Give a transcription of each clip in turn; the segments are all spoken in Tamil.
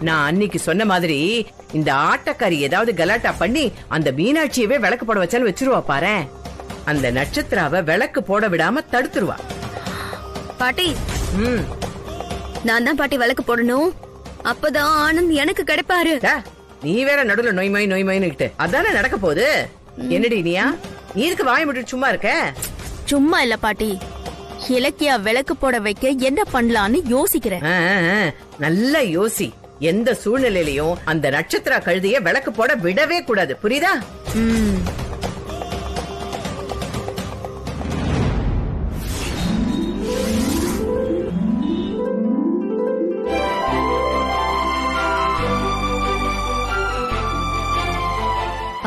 நான் அன்னைக்கு சொன்ன மாதிரி இந்த ஆட்டக்காரி ஏதாவது கலாட்டா பண்ணி அந்த மீனாட்சியவே விளக்கு போட வச்சாலும் வச்சிருவா பாரு. அந்த நட்சத்திராவை விளக்கு போட விடாம தடுத்துருவா. பாட்டி, நான் தான் பாட்டி விளக்கு போடணும். அப்பதான் ஆனந்த் எனக்கு கிடைப்பாரு. நீ வேற நடுவுல நொய்மொய்னு அதானே நடக்க போகுது. என்னடி நீயா, நீ இதுக்கு வாய் விட்டு சும்மா இருக்க? சும்மா இல்ல பாட்டி, இலக்கியா விளக்கு போட வைக்க என்ன பண்ணலான்னு யோசிக்கிறேன். நல்ல யோசி. எந்த சூழ்நிலையிலையும் அந்த நட்சத்திர கழுதைய விளக்கு போட விடவே கூடாது, புரியுதா?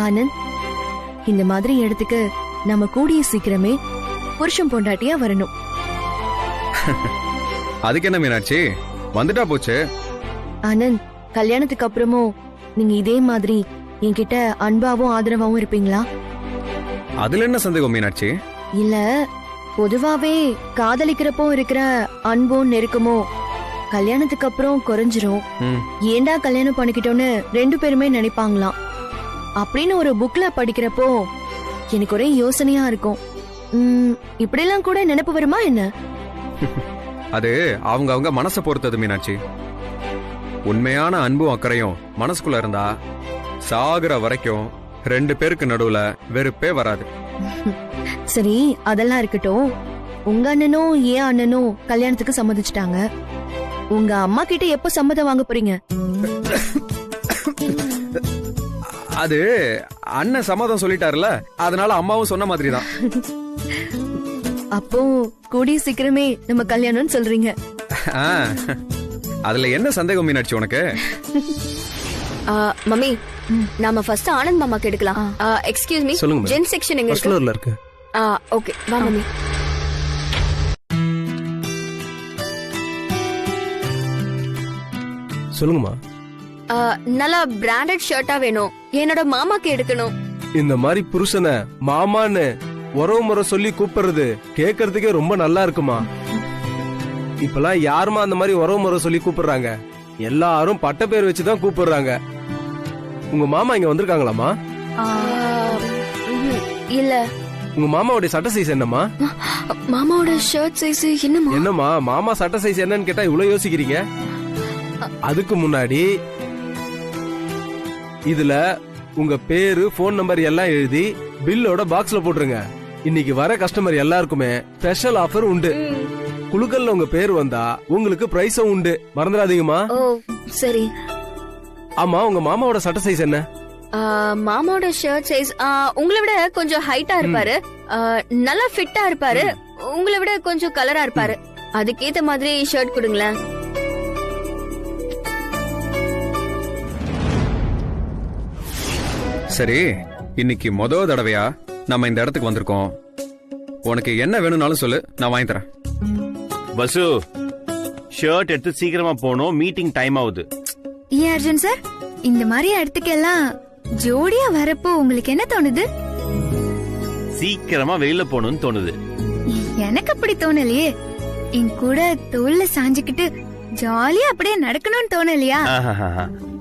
ஆனந்த், இந்த மாதிரி இடத்துக்கு நம்ம கூடிய சீக்கிரமே புருஷன் பொண்டாட்டியா வரணும். அதுக்கு என்ன மீனாட்சி, வந்துட்டா போச்சு. ஆனந்த், கல்யாணத்துக்கு அப்புறமும் நீங்க இதே மாதிரி என்கிட்ட அன்பாவும் ஆதரவாவும் இருப்பீங்களா? அதுல என்ன சந்தேகம் மீனாட்சி? இல்ல, பொதுவாவே காதலிக்கிறப்போ இருக்கிற அன்பும் நெருக்கமோ கல்யாணத்துக்கு அப்புறம் குறைஞ்சிரும். ஏண்டா கல்யாணம் பண்ணிக்கிட்டோன்னு 2 பேருமே நினைப்பாங்களாம் அப்படின்னு ஒரு புக்ல படிக்கிறப்போ எனக்கு ஒரே யோசனையா இருக்கும். இப்படிலாம் கூட நினைப்பு வருமா என்ன? அது அவங்க மனசை பொறுத்தது மீனாட்சி. உண்மையான அன்பும் அக்கறையும் மனசுக்குள்ள இருந்தா சாகுற வரைக்கும் 2 பேருக்கு நடுவுல வெறுப்பே வராது. சரி, அதெல்லாம் இருக்கட்டும். உங்க அண்ணனும் ஏன் அண்ணனும் கல்யாணத்துக்கு சம்மதிச்சிட்டாங்க. உங்க அம்மா கிட்ட எப்ப சம்மதம் வாங்க போறீங்க? அது அண்ணன் சம்மதம் சொல்லிட்டாருல, அதனால அம்மாவும் சொன்ன மாதிரி தான். அப்போ கூடிய சீக்கிரமே நம்ம கல்யாணம் சொல்றீங்க. அதுல என்ன சந்தேகம் மீனாட்சி உனக்கு? மம்மி, நாம ஃபர்ஸ்ட் ஆனந்த் மாமாக்கு எடுக்கலாம். எக்ஸ்கியூஸ் மீ, சொல்லுங்க. ஜென் செக்ஷன் எங்க இருக்கு? ஃப்ளோர்ல இருக்கு. ஓகே, வா மம்மி. சொல்லுங்கம்மா. நல்லா பிராண்டட் ஷர்ட்டா வேணும். என்னோட மாமாக்கு எடுக்கணும். இந்த மாதிரி புருஷனை மாமான்னு உறவு முறை சொல்லி கூப்பிடுறது கேக்குறதுக்கே ரொம்ப நல்லா இருக்குமா. இப்பெல்லாம் யாருமா அந்த மாதிரி உறவு முறை சொல்லி கூப்பிடுறாங்க? எல்லாரும் பட்ட பேர் வச்சுதான் கூப்பிடுறாங்க. உங்க மாமா இங்க வந்திருக்காங்களாமா? இல்ல. உங்க மாமாவோட சட்டை சைஸ் என்னமா? மாமாவோட ஷர்ட் சைஸ் என்னமா? என்னமா மாமா சட்டை சைஸ் என்னன்னு கேட்டா இவ்வளவு யோசிக்கிறீங்க? அதுக்கு முன்னாடி இதுல உங்க பேரு, போன் நம்பர் எல்லாம் எழுதி பில்லோட பாக்ஸ்ல போட்டுருங்க. இன்னைக்கு வர கஸ்டமர் எல்லாருக்குமே ஸ்பெஷல் ஆஃபர் உண்டு. குழுக்கள்ல உங்க பேர் வந்தா உங்களுக்கு பிரைஸும் உண்டு, மறந்துடாதீங்கம்மா. ஓ சரி. ஆமா, உங்க மாமாவோட சட்டை சைஸ் என்ன? மாமாவோட ஷர்ட் சைஸ் உங்களை விட கொஞ்சம் ஹைட்டா இருப்பாரு, நல்லா ஃபிட்டா இருப்பாரு, உங்களை விட கொஞ்சம் கலரா இருப்பாரு. அதுக்கேத்த மாதிரி ஷர்ட் கொடுங்களேன். சரி, இன்னைக்கு முதல் தடவையா நம்ம இந்த இடத்துக்கு வந்திருக்கோம். உனக்கு என்ன வேணும்னாலும் சொல்லு, நான் வாங்கி தரேன். பசு, ஷர்ட் எடுத்து சீக்கிரமா போகணும், மீட்டிங் டைம் ஆகுது. ஏன் அர்ஜுன் சார், இந்த மாதிரி இடத்துக்கு எல்லாம் ஜோடியா வரப்போ உங்களுக்கு என்ன தோணுது? சீக்கிரமா வெளியில போகணும்னு தோணுது. எனக்கு அப்படி தோணலையே. என் கூட தோல்ல சாஞ்சுக்கிட்டு ஜாலியா அப்படியே நடக்கணும்னு தோணலையா?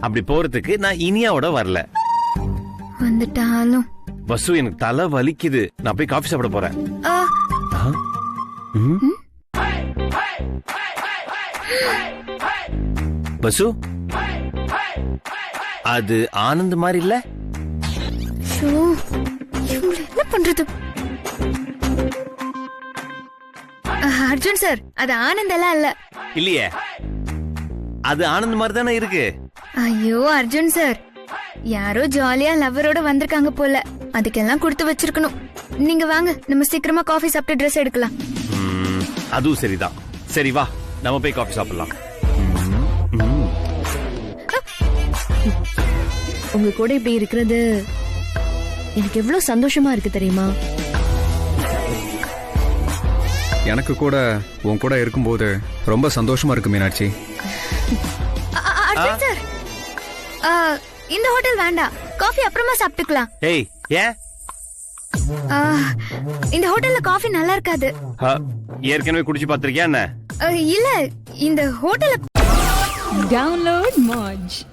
அப்படி போறதுக்கு நான் இனியாவோட வரல. வந்துட்டாலும் பசு, எனக்கு தலை வலிக்குது, நான் போய் காஃபி சாப்பிட போறேன். பசு, அது ஆனந்த் மாதிரி இல்ல? என்ன பண்றது? அர்ஜுன் சார், அது ஆனந்த் எல்லாம் இல்ல. இல்லையே, அது ஆனந்த் மாதிரி தானே இருக்கு. ஐயோ அர்ஜுன் சார், யாரோ ஜாலியா லவரோட வந்திருக்காங்க போல, அதுக்கெல்லாம் கொடுத்து வச்சிருக்கணும். நீங்க வாங்க, நம்ம சீக்கிரமா காஃபி சாப்பிட்டு ட்ரெஸ் எடுக்கலாம். அதுவும் சரிதான். சரி வா, நம்ம போய் காஃபி சாப்பிடலாம். உங்க கூட இப்படி இருக்கிறது எனக்கு எவ்வளவு சந்தோஷமா இருக்கு தெரியுமா? எனக்கு கூட உன் கூட இருக்கும்போது ரொம்ப சந்தோஷமா இருக்கு மீனாட்சி. அர்ஜுன் சார், இந்த ஹோட்டல் வேண்டாம், காஃபி அப்புறமா சாப்பிட்டுக்கலாம். ஏய், ஏன்? இந்த ஹோட்டல்ல காஃபி நல்லா இருக்காது. ஏற்கனவே குடிச்சு பாத்திருக்கியா என்ன? இல்ல, இந்த ஹோட்டல்ல Download Moj.